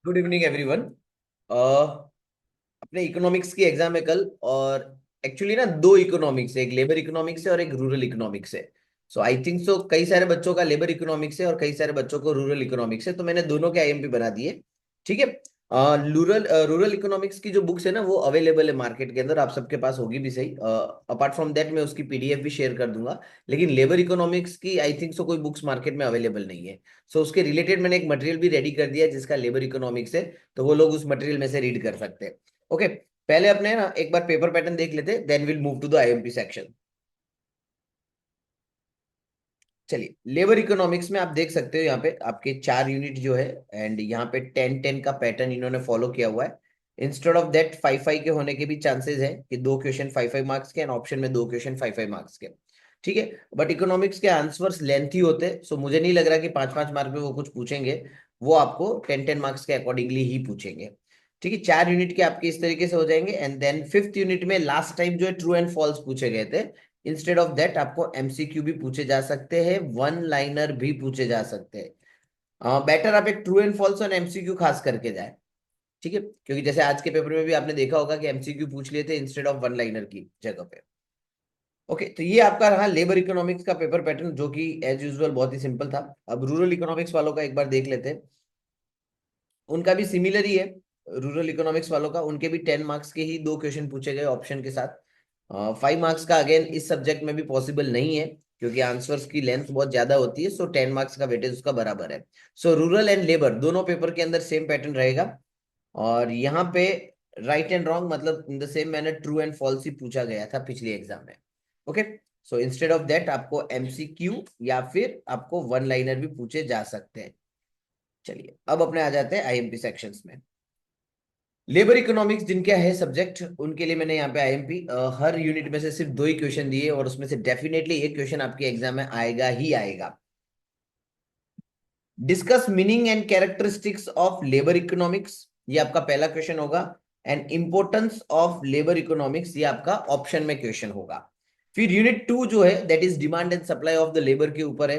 Good evening everyone. अपने economics की exam है कल। और एक्चुअली ना दो इकोनॉमिक्स है, एक लेबर इकोनॉमिक्स है और एक रूरल इकोनॉमिक्स है। सो आई थिंक सो कई सारे बच्चों का लेबर इकोनॉमिक्स है और कई सारे बच्चों को रूरल इकोनॉमिक्स है, तो मैंने दोनों के आईएमपी बना दिए। ठीक है। रूरल इकोनॉमिक्स की जो बुक्स है ना वो अवेलेबल है मार्केट के अंदर, आप सबके पास होगी भी सही। अपार्ट फ्रॉम दैट मैं उसकी पीडीएफ भी शेयर कर दूंगा। लेकिन लेबर इकोनॉमिक्स की आई थिंक सो कोई बुक्स मार्केट में अवेलेबल नहीं है। सो उसके रिलेटेड मैंने एक मटेरियल भी रेडी कर दिया है जिसका लेबर इकोनॉमिक्स है, तो वो लोग उस मटेरियल में से रीड कर सकते हैं। ओके। पहले अपने ना एक बार पेपर पैटर्न देख लेते, then will move to the IMP section. चलिए, लेबर इकोनॉमिक्स में आप देख सकते हो यहाँ पे आपके 4 यूनिट जो है, एंड यहाँ पे 10-10 का पैटर्न इन्होंने फॉलो किया हुआ है। इंस्टेड ऑफ दैट 5-5 के होने के भी चांसेस है कि दो क्वेश्चन 5-5 मार्क्स के एंड ऑप्शन में दो क्वेश्चन 5-5 मार्क्स के। ठीक है। बट इकोनॉमिक्स के आंसर्स लेंथी होते, सो मुझे नहीं लग रहा कि 5-5 मार्क में वो कुछ पूछेंगे। वो आपको 10-10 मार्क्स के अकॉर्डिंगली ही पूछेंगे। ठीक है, 4 यूनिट के आपके इस तरीके से हो जाएंगे, एंड देन फिफ्थ यूनिट में लास्ट टाइम जो है ट्रू एंड फॉल्स पूछे गए थे। इंस्टेड ऑफ दैट आपको एमसीक्यू भी पूछे जा सकते हैं, वन लाइनर भी पूछे जा सकते हैं। बेटर आप एक ट्रू एंड फॉल्स और एमसीक्यू खास करके जाए। ठीक है, क्योंकि जैसे आज के पेपर में भी आपने देखा होगा कि एमसीक्यू पूछ लिए थे इंस्टेड ऑफ वन लाइनर की जगह पे। ओके, तो ये आपका रहा लेबर इकोनॉमिक्स का पेपर पैटर्न, जो कि एज यूजुअल बहुत ही सिंपल था। अब रूरल इकोनॉमिक्स वालों का एक बार देख लेते हैं। उनका भी सिमिलर ही है। रूरल इकोनॉमिक्स वालों का, उनके भी 10 मार्क्स के ही दो क्वेश्चन पूछे गए ऑप्शन के साथ। 5 मार्क्स का अगेन इस सब्जेक्ट में भी पॉसिबल नहीं है, क्योंकि आंसर्स की लेंथ बहुत ज्यादा होती है। सो 10 मार्क्स का वेटेज उसका बराबर है। सो रूरल एंड लेबर दोनों पेपर के अंदर सेम पैटर्न रहेगा। और यहाँ पे राइट एंड रॉन्ग मतलब in the same manner true and false ही पूछा गया था पिछली एग्जाम में। Okay. So instead of that आपको एमसीक्यू या फिर आपको वन लाइनर भी पूछे जा सकते हैं। चलिए, अब अपने आ जाते हैं आईएमपी सेक्शंस में। लेबर इकोनॉमिक्स जिनका है सब्जेक्ट, उनके लिए मैंने यहाँ पे आईएमपी हर यूनिट में से सिर्फ दो ही क्वेश्चन दिए, और उसमें से डेफिनेटली एक क्वेश्चन आपके एग्जाम में आएगा ही आएगा। Discuss meaning and characteristics of labour economics, ये आपका पहला क्वेश्चन होगा। And importance of labour economics, ये आपका ऑप्शन में क्वेश्चन होगा। फिर यूनिट 2 जो है that is demand and supply of the labour के ऊपर है,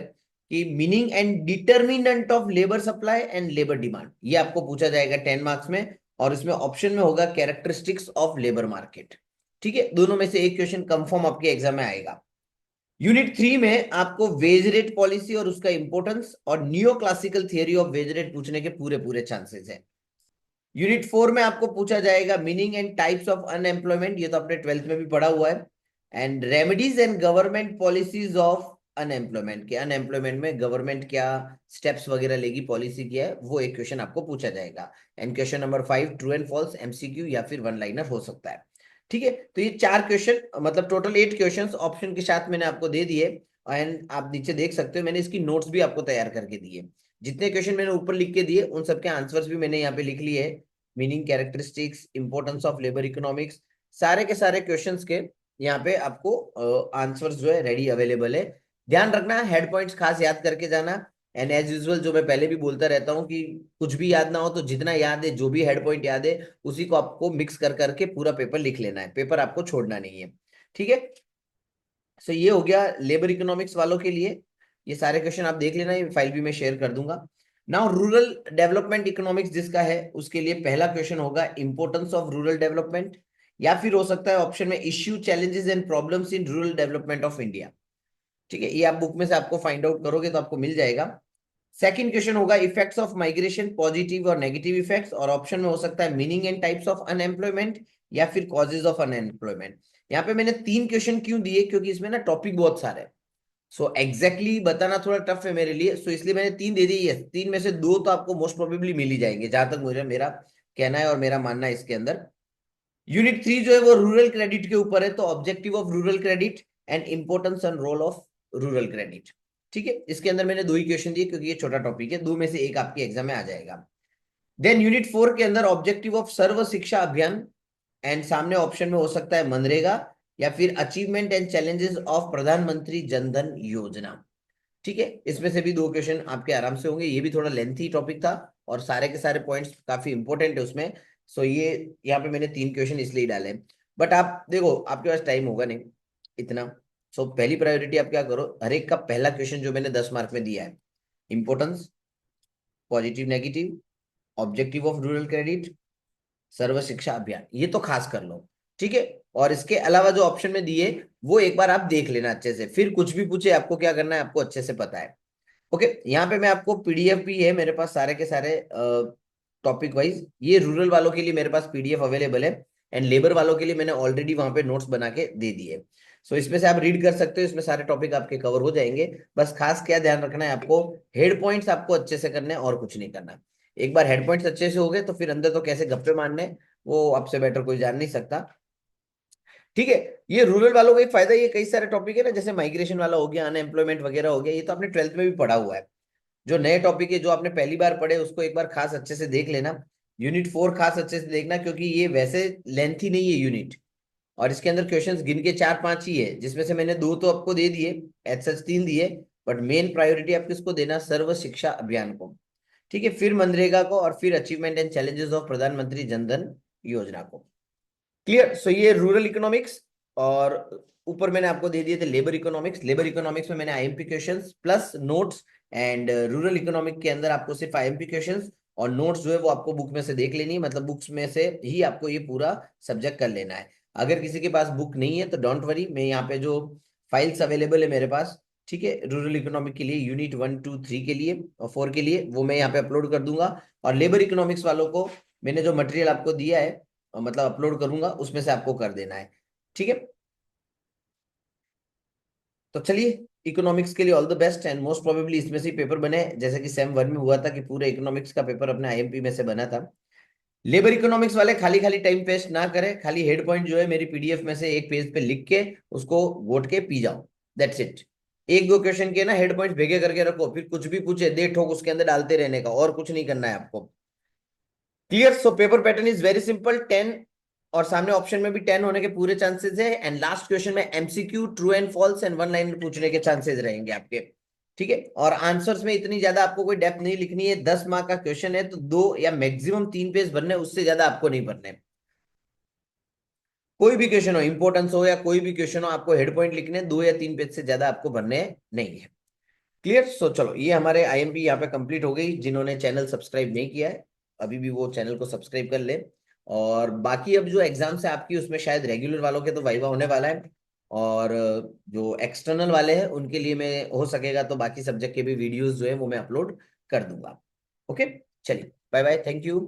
कि meaning and determinant of labour supply and labour demand, ये आपको पूछा जाएगा 10 मार्क्स में। और इसमें ऑप्शन में होगा कैरेक्टरिस्टिक्स ऑफ लेबर मार्केट। ठीक है, दोनों में से एक क्वेश्चन कंफर्म आपके एग्जाम में आएगा। यूनिट 3 में आपको वेज रेट पॉलिसी और उसका इंपोर्टेंस और neo classical theory of wage rate पूछने के पूरे पूरे चांसेस हैं। यूनिट 4 में आपको पूछा जाएगा meaning and types of unemployment, ये तो आपने 12th में भी पढ़ा हुआ है। And remedies and government policies of unemployment, के अनएम्प्लॉयमेंट में गवर्नमेंट क्या स्टेप्स वगैरह लेगी, पॉलिसी क्या है, वो एक क्वेश्चन आपको पूछा जाएगा। And question number 5 true and false MCQ या फिर वन लाइनर हो सकता है। ठीक है, तो ये 4 क्वेश्चन मतलब टोटल 8 क्वेश्चन ऑप्शन के साथ मैंने आपको दे दिए। एंड आप नीचे देख सकते हो मैंने इसकी नोट्स भी आपको तैयार करके दिए। जितने क्वेश्चन मैंने ऊपर लिख के दिए उन सबके आंसर्स भी मैंने यहाँ पे लिख लिए। Meaning, characteristics, importance of labour economics, सारे के सारे क्वेश्चंस के यहाँ पे आपको आंसर्स जो है रेडी अवेलेबल है। ध्यान रखना, हेड पॉइंट्स खास याद करके जाना। एंड एज यूजुअल जो मैं पहले भी बोलता रहता हूँ कि कुछ भी याद ना हो तो जितना याद है, जो भी हेड पॉइंट याद है उसी को आपको मिक्स कर करके पूरा पेपर लिख लेना है, पेपर आपको छोड़ना नहीं है। ठीक है। सो ये हो गया लेबर इकोनॉमिक्स वालों के लिए। ये सारे क्वेश्चन आप देख लेना, ये फाइल भी मैं शेयर कर दूंगा। नाउ रूरल डेवलपमेंट इकोनॉमिक्स जिसका है, उसके लिए पहला क्वेश्चन होगा इंपोर्टेंस ऑफ रूरल डेवलपमेंट, या फिर हो सकता है ऑप्शन में issue, challenges and problems in rural development of India. ठीक है, ये आप बुक में से आपको फाइंड आउट करोगे तो आपको मिल जाएगा। सेकंड क्वेश्चन होगा इफेक्ट्स ऑफ माइग्रेशन, पॉजिटिव और नेगेटिव इफेक्ट्स, और ऑप्शन में हो सकता है meaning and types of unemployment या फिर कॉजेज ऑफ अनएम्प्लॉयमेंट। यहाँ पे मैंने 3 क्वेश्चन क्यों दिए, क्योंकि इसमें ना टॉपिक बहुत सारे हैं। सो एग्जैक्टली बताना थोड़ा टफ है मेरे लिए, सो इसलिए मैंने 3 दे दी है। 3 में से 2 तो आपको मोस्ट प्रोबेबली मिल ही जाएंगे, जहां तक मुझे मेरा कहना है और मेरा मानना है इसके अंदर। यूनिट 3 जो है वो रूरल क्रेडिट के ऊपर है, तो objective of rural credit and importance and role of rural credit. ठीक है, इसके अंदर मैंने 2 ही क्वेश्चन दिए क्योंकि ये छोटा टॉपिक है, 2 में से एक आपके एग्जाम में आ जाएगा। देन यूनिट 4 के अंदर ऑब्जेक्टिव ऑफ सर्व शिक्षा अभियान, एंड सामने ऑप्शन में हो सकता है मनरेगा या फिर अचीवमेंट एंड चैलेंजेस ऑफ प्रधानमंत्री जनधन योजना। ठीक है, इसमें से भी 2 क्वेश्चन आपके आराम से होंगे, ये भी थोड़ा लेंथी टॉपिक था और सारे के सारे पॉइंट्स काफी इंपॉर्टेंट है उसमें। सो ये यहाँ पे मैंने 3 क्वेश्चन इसलिए डाले। बट आप देखो आपके पास टाइम होगा नहीं इतना। सो पहली प्रायोरिटी आप क्या करो, हर एक का पहला क्वेश्चन जो मैंने 10 मार्क में दिया है, importance, positive negative, objective of rural credit, Sarva Shiksha Abhiyan, ये तो खास कर लो, ठीक है। और इसके अलावा जो ऑप्शन में दिए वो एक बार आप देख लेना अच्छे से, फिर कुछ भी पूछे आपको क्या करना है, आपको अच्छे से पता है। ओके, यहाँ पे मैं आपको पीडीएफ भी है मेरे पास सारे के सारे टॉपिक वाइज, ये रूरल वालों के लिए मेरे पास पीडीएफ अवेलेबल है, एंड लेबर वालों के लिए मैंने ऑलरेडी वहां पे नोट्स बना के दे दिए। सो इसमें से आप रीड कर सकते हो, इसमें सारे टॉपिक आपके कवर हो जाएंगे। बस खास क्या ध्यान रखना है आपको, हेड पॉइंट्स आपको अच्छे से करने हैं और कुछ नहीं करना। एक बार हेड पॉइंट्स अच्छे से हो गए तो फिर अंदर तो कैसे गप्पे मारने हैं, वो आपसे बेटर कोई जान नहीं सकता, ठीक है। ये रूरल वालों का एक फायदा, ये कई सारे टॉपिक है ना, जैसे माइग्रेशन वाला हो गया, अनएम्प्लॉयमेंट वगैरह हो गया, ये तो आपने 12th में भी पढ़ा हुआ है। जो नए टॉपिक है जो आपने पहली बार पढ़े उसको एक बार खास अच्छे से देख लेना। यूनिट 4 खास अच्छे से देखना, क्योंकि ये वैसे लेंथी नहीं है यूनिट, और इसके अंदर क्वेश्चंस गिन के 4-5 ही है, जिसमें से मैंने 2 तो आपको दे दिए, एच सच 3 दिए। बट मेन प्रायोरिटी आप किसको देना, सर्व शिक्षा अभियान को, ठीक है, फिर मनरेगा को, और फिर अचीवमेंट एंड चैलेंजेस ऑफ प्रधानमंत्री जनधन योजना को। क्लियर। सो ये रूरल इकोनॉमिक्स, और ऊपर मैंने आपको दे दिए थे लेबर इकोनॉमिक्स। लेबर इकोनॉमिक्स में मैंने IMP questions plus notes, and rural economic के अंदर आपको सिर्फ आईएमपी क्वेश्चंस और नोट्स जो है वो आपको बुक में से देख लेनी है, मतलब बुक्स में से ही आपको ये पूरा सब्जेक्ट कर लेना है। अगर किसी के पास बुक नहीं है तो डोंट वरी, मैं यहाँ पे जो फाइल्स अवेलेबल है मेरे पास, ठीक है, रूरल इकोनॉमिक के लिए यूनिट 1, 2, 3 के लिए और 4 के लिए, वो मैं यहाँ पे अपलोड कर दूंगा। और लेबर इकोनॉमिक्स वालों को मैंने जो मटेरियल आपको दिया है, मतलब अपलोड करूंगा, उसमें से आपको कर देना है, ठीक है। तो चलिए, इकोनॉमिक्स के लिए all the best, and most probably इसमें से पेपर बने, जैसे कि सेम 1 में हुआ था कि पूरे इकोनॉमिक्स का पेपर अपने आईएमपी में से बना था। लेबर इकोनॉमिक्स वाले खाली खाली टाइम वेस्ट ना करें, खाली हेड पॉइंट जो है मेरी पीडीएफ में से एक पेज पे लिख के उसको घोट के पी जाओ, दैट्स इट। एक दो क्वेश्चन के ना हेड पॉइंट भेगे करके रखो, फिर कुछ भी पूछे दे ठोक उसके अंदर डालते रहने का, और कुछ नहीं करना है आपको। Clear. So paper pattern is very simple, 10, और सामने ऑप्शन में भी 10 होने के पूरे चांसेस है, एंड लास्ट क्वेश्चन में MCQ, true and false and one liner पूछने के चांसेस रहेंगे आपके, ठीक है। और आंसर्स में इतनी ज्यादा आपको कोई डेप्थ नहीं लिखनी है, 10 मार्क का क्वेश्चन है तो 2 या मैक्सिमम 3 पेज भरने, उससे ज्यादा आपको नहीं भरने। कोई भी क्वेश्चन हो, इंपॉर्टेंस हो या कोई भी क्वेश्चन हो, आपको हेड पॉइंट लिखने 2 या 3 पेज से ज्यादा आपको भरने नहीं है। क्लियर। सो चलो, ये हमारे आईएमपी यहाँ पे कंप्लीट हो गई। जिन्होंने चैनल सब्सक्राइब नहीं किया है अभी भी वो चैनल को सब्सक्राइब कर ले। और बाकी अब जो एग्जाम्स है आपकी, उसमें शायद रेगुलर वालों के तो वाइवा होने वाला है, और जो एक्सटर्नल वाले हैं उनके लिए मैं हो सकेगा तो बाकी सब्जेक्ट के भी वीडियोस जो है वो मैं अपलोड कर दूंगा। ओके, चलिए, बाय बाय, थैंक यू।